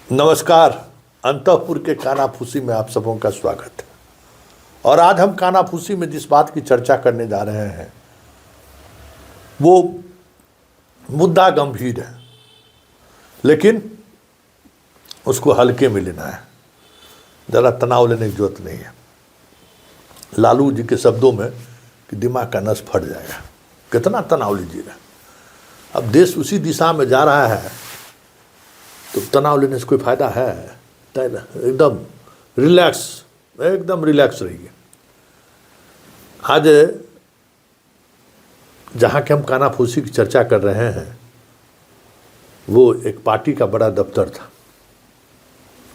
नमस्कार। अंतःपुर के कानाफूसी में आप सबों का स्वागत है। और आज हम कानाफूसी में जिस बात की चर्चा करने जा रहे हैं वो मुद्दा गंभीर है, लेकिन उसको हल्के में लेना है, ज़रा तनाव लेने की जरूरत नहीं है। लालू जी के शब्दों में कि दिमाग का नस फट जाएगा, कितना तनाव लीजिएगा। अब देश उसी दिशा में जा रहा है तो तनाव लेने से कोई फायदा है? एकदम रिलैक्स रहिए। आज जहाँ के हम कानाफूसी की चर्चा कर रहे हैं वो एक पार्टी का बड़ा दफ्तर था।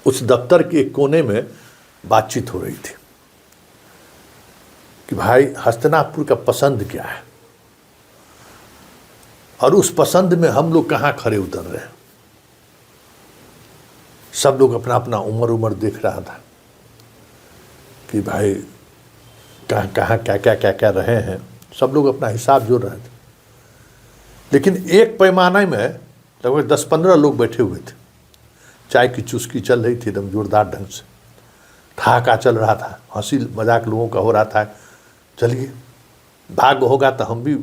उस दफ्तर के एक कोने में बातचीत हो रही थी कि भाई हस्तिनापुर का पसंद क्या है और उस पसंद में हम लोग कहाँ खड़े उतर रहे हैं। सब लोग अपना अपना उम्र देख रहा था कि भाई कहाँ क्या रहे हैं। सब लोग अपना हिसाब जोड़ रहे थे, लेकिन एक पैमाने में लगभग 10-15 लोग बैठे हुए थे। चाय की चुस्की चल रही थी एकदम जोरदार ढंग से, ठहाका चल रहा था, हंसी मजाक लोगों का हो रहा था। चलिए भाग्य होगा तो हम भी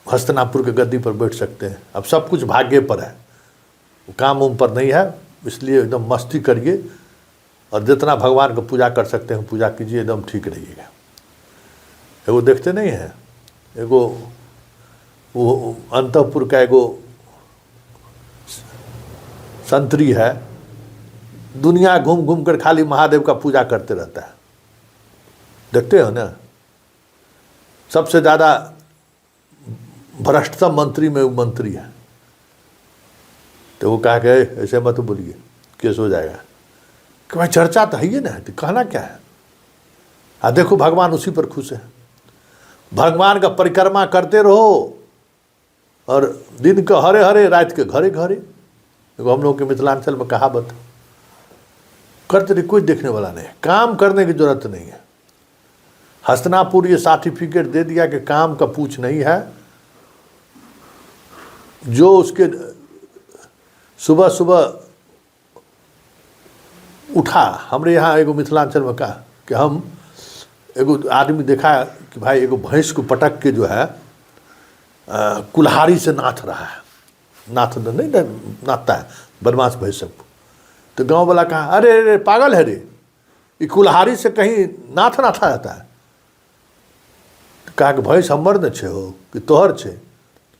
हस्तिनापुर के गद्दी पर बैठ सकते हैं। अब सब कुछ भाग्य पर है, काम उम पर नहीं है, इसलिए एकदम मस्ती करिए और जितना भगवान को पूजा कर सकते हैं पूजा कीजिए, एकदम ठीक रहिएगा। एगो देखते नहीं है, एगो वो अंतःपुर का एगो संतरी है, दुनिया घूम घूम कर खाली महादेव का पूजा करते रहता है। देखते हो ना, सबसे ज़्यादा भ्रष्टतम मंत्री में वो मंत्री है। तो वो कहा गए ऐसे मत बोलिए, केस हो जाएगा। कि भाई चर्चा तो है ही ना, तो कहना क्या है। देखो भगवान उसी पर खुश है। भगवान का परिक्रमा करते रहो और दिन के हरे हरे रात के घरे घरे। देखो हम लोग के मिथिलांचल में कहावत करते रहे, कोई देखने वाला नहीं है। काम करने की जरूरत नहीं है। हस्तिनापुर ये सर्टिफिकेट दे दिया कि काम का पूछ नहीं है। जो उसके सुबह सुबह उठा, हमरे यहाँ एगो मिथिलांचल में कहा कि हम एगो आदमी देखा कि भाई एगो भैंस को पटक के जो है कुल्हाड़ी से नाथ रहा है। नाथ नहीं नाथता है बदमाश भैंस सबको। तो गांव वाला कहा अरे अरे पागल है रे, ये कुल्हाड़ी से कहीं नाथा जाता है। तो कहा कि भैंस हमर न छे हो कि तोहर छे,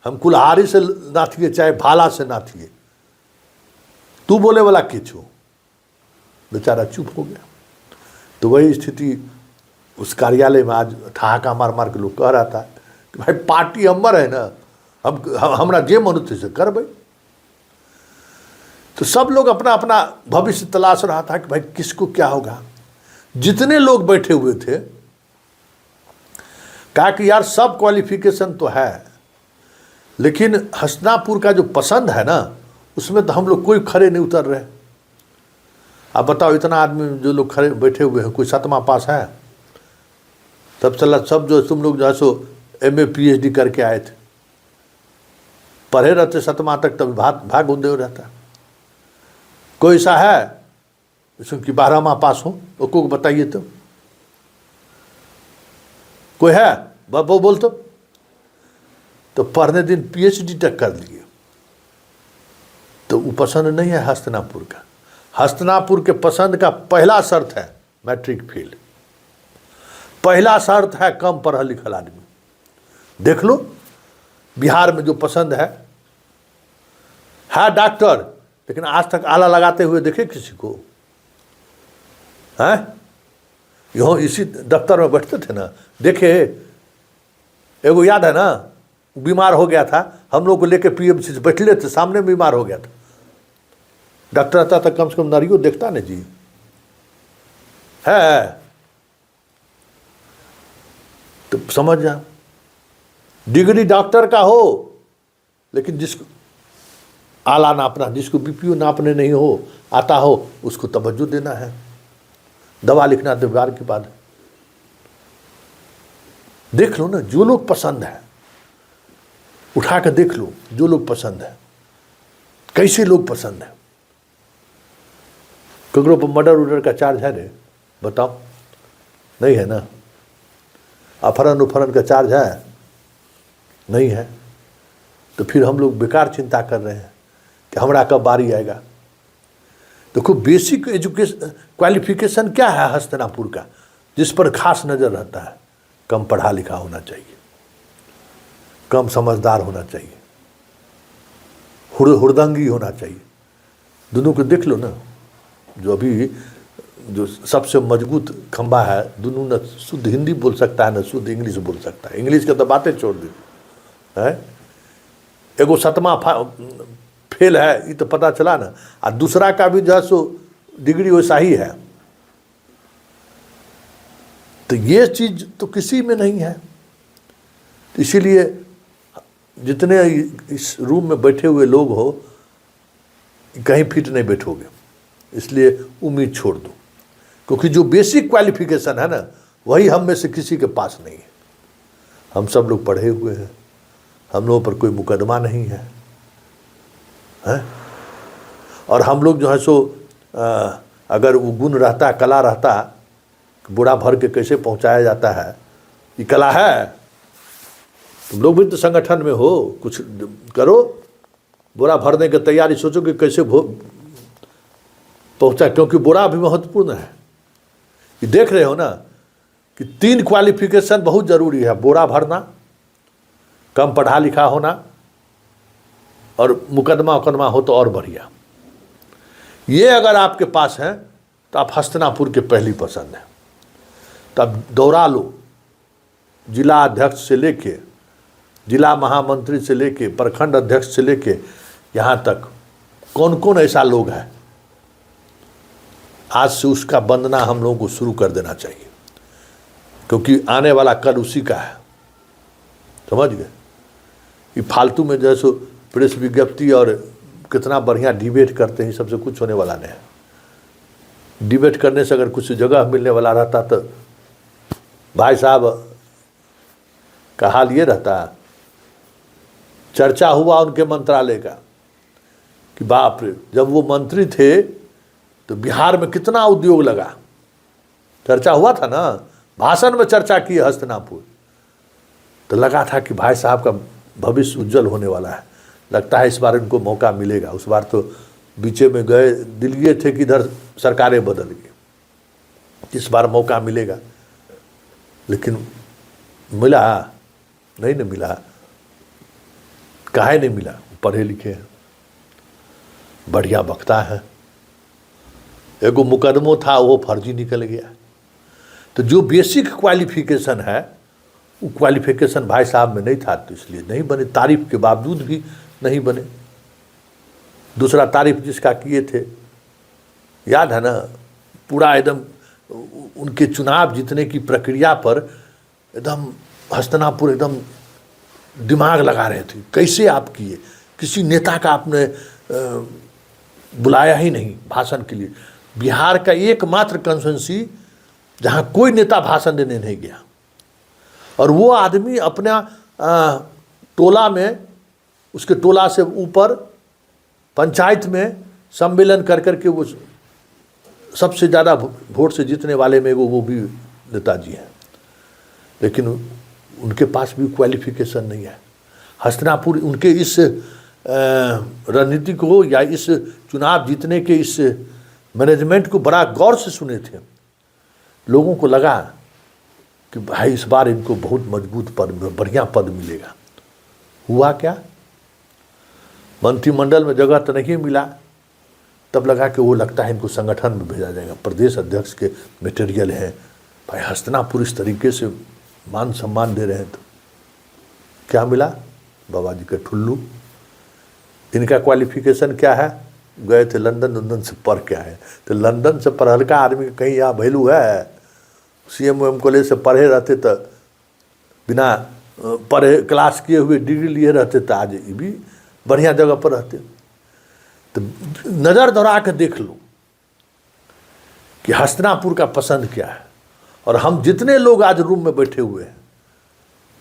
हम कुल्हाड़ी से नाथिए चाहे भाला से नाथिए, तू बोले वाला के छो। बेचारा चुप हो गया। तो वही स्थिति उस कार्यालय में आज ठहाका मार मार के लोग कह रहा था कि भाई पार्टी हमर है ना, हमरा जे मन से कर भाई। तो सब लोग अपना अपना भविष्य तलाश रहा था कि भाई किसको क्या होगा। जितने लोग बैठे हुए थे कहा कि यार सब क्वालिफिकेशन तो है, लेकिन हस्तिनापुर का जो पसंद है ना उसमें तो हम लोग कोई खड़े नहीं उतर रहे। अब बताओ, इतना आदमी जो लोग खड़े बैठे हुए हैं, कोई 7वां पास है? तब चला सब जो तुम लोग जो है सो MA PhD करके आए थे, पढ़े रहते 7वां तक, तभी भाग उदय रहता। कोई ऐसा है कि 12वां पास हो? उसको बताइए तो कोई है? वो बोल तो पढ़ने दिन PhD तक कर लिए। तो वो पसंद नहीं है हस्तिनापुर का। हस्तिनापुर के पसंद का पहला शर्त है मैट्रिक फेल। पहला शर्त है कम पढ़ा लिखल आदमी। देख लो बिहार में जो पसंद है डॉक्टर, लेकिन आज तक आला लगाते हुए देखे किसी को? हैं? यहाँ इसी दफ्तर में बैठते थे ना, देखे एगो याद है ना, बीमार हो गया था, हम लोग को लेके PMC से बैठले थे, सामने बीमार हो गया था। डॉक्टर आता था, कम से कम नारियो देखता ना जी है। तो समझ जा, डिग्री डॉक्टर का हो, लेकिन जिसको आला नापना, जिसको BPO नापने नहीं हो आता हो, उसको तवज्जो देना है। दवा लिखना दीवार के बाद। देख लो ना, जो लोग पसंद है उठा कर देख लो, जो लोग पसंद है, कैसे लोग पसंद है। ककरो पर मर्डर उर्डर का चार्ज है रे? बताओ, नहीं है ना। अपहरण उपहरण का चार्ज है? नहीं है। तो फिर हम लोग बेकार चिंता कर रहे हैं कि हमारा कब बारी आएगा। देखो, बेसिक एजुकेशन क्वालिफिकेशन क्या है हस्तिनापुर का, जिस पर खास नज़र रहता है? कम पढ़ा लिखा होना चाहिए, कम समझदार होना चाहिए, हुड़दंगी होना चाहिए। दोनों को देख लो ना, जो अभी जो सबसे मजबूत खंबा है, दोनों न शुद्ध हिंदी बोल सकता है न शुद्ध इंग्लिश बोल सकता है। इंग्लिश का तो बातें छोड़ दी है। एगो 7वां फेल है, ये तो पता चला ना, और दूसरा का भी जो है सो डिग्री वैसा ही है। तो ये चीज तो किसी में नहीं है। तो इसीलिए जितने इस रूम में बैठे हुए लोग हो, कहीं फिट नहीं बैठोगे, इसलिए उम्मीद छोड़ दो। क्योंकि जो बेसिक क्वालिफिकेशन है ना, वही हम में से किसी के पास नहीं है। हम सब लोग पढ़े हुए हैं, हम लोगों पर कोई मुकदमा नहीं है, हैं? और हम लोग जो है सो अगर वो गुण रहता, कला रहता, बुरा भर के कैसे पहुंचाया जाता है, ये कला है। तुम लोग भी तो संगठन में हो, कुछ करो, बुरा भरने की तैयारी सोचो कि कैसे पहुंचा, क्योंकि बुरा भी महत्वपूर्ण है। ये देख रहे हो ना कि 3 क्वालिफिकेशन बहुत जरूरी है: बोरा भरना, कम पढ़ा लिखा होना, और मुकदमा उकदमा हो तो और बढ़िया। ये अगर आपके पास है तो आप हस्तिनापुर के पहली पसंद है। तब दौड़ा लो, जिला अध्यक्ष से लेके, जिला महामंत्री से लेके, प्रखंड अध्यक्ष से लेके, यहाँ तक कौन कौन ऐसा लोग है। आज से उसका वंदना हम लोगों को शुरू कर देना चाहिए, क्योंकि आने वाला कल उसी का है। समझ गए? ये फालतू में जैसे प्रेस विज्ञप्ति और कितना बढ़िया डिबेट करते हैं, सबसे कुछ होने वाला नहीं है। डिबेट करने से अगर कुछ जगह मिलने वाला रहता तो भाई साहब का हाल ये रहता। चर्चा हुआ उनके मंत्रालय का कि बाप रे, जब वो मंत्री थे तो बिहार में कितना उद्योग लगा, चर्चा हुआ था ना, भाषण में चर्चा की हस्तिनापुर। तो लगा था कि भाई साहब का भविष्य उज्जवल होने वाला है, लगता है इस बार इनको मौका मिलेगा। उस बार तो बीचे में गए, दिल्ली थे कि इधर सरकारें बदल गई, इस बार मौका मिलेगा, लेकिन मिला नहीं, न मिला। काहे नहीं मिला? पढ़े लिखे हैं, बढ़िया वक्ता है। एगो मुकदमो था, वो फर्जी निकल गया। तो जो बेसिक क्वालिफिकेशन है, वो क्वालिफिकेशन भाई साहब में नहीं था, तो इसलिए नहीं बने। तारीफ के बावजूद भी नहीं बने। दूसरा तारीफ जिसका किए थे, याद है ना, पूरा एकदम उनके चुनाव जीतने की प्रक्रिया पर एकदम हस्तिनापुर एकदम दिमाग लगा रहे थे, कैसे आप किए। किसी नेता का आपने बुलाया ही नहीं भाषण के लिए। बिहार का एकमात्र कॉन्स्टिट्यूंसी जहाँ कोई नेता भाषण देने नहीं गया, और वो आदमी अपना टोला में, उसके टोला से ऊपर पंचायत में सम्मेलन कर करके वो सबसे ज़्यादा वोट से जीतने वाले में वो भी नेताजी हैं, लेकिन उनके पास भी क्वालिफिकेशन नहीं है। हस्तिनापुर उनके इस रणनीति को या इस चुनाव जीतने के इस मैनेजमेंट को बड़ा गौर से सुने थे। लोगों को लगा कि भाई इस बार इनको बहुत मजबूत पद, बढ़िया पद मिलेगा। हुआ क्या? मंत्रिमंडल में जगह तो नहीं मिला, तब लगा कि वो लगता है इनको संगठन में भेजा जाएगा, प्रदेश अध्यक्ष के मटेरियल हैं। भाई हस्तिनापुर इस तरीके से मान सम्मान दे रहे हैं, तो क्या मिला? बाबा जी के ठुल्लू। इनका क्वालिफिकेशन क्या है? गए थे लंदन से पढ़ के आए। तो लंदन से पढ़ल का आदमी कहीं यहाँ वैल्यू है? CM कॉलेज से पढ़े रहते तो बिना पढ़े क्लास किए हुए डिग्री लिए रहते तो आज ये भी बढ़िया जगह पर रहते। तो नज़र दौड़ा के देख लो कि हस्तिनापुर का पसंद क्या है। और हम जितने लोग आज रूम में बैठे हुए हैं,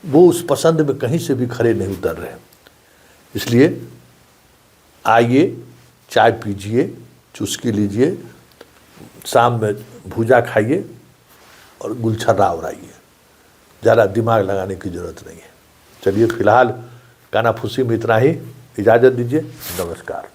वो उस पसंद में कहीं से भी खड़े नहीं उतर रहे। इसलिए आइए, चाय पीजिए, चुस्की लीजिए, शाम में भूजा खाइए और गुलछर्रा उड़ाइए, ज़्यादा दिमाग लगाने की ज़रूरत नहीं है। चलिए फिलहाल कानाफूसी में इतना ही, इजाज़त दीजिए, नमस्कार।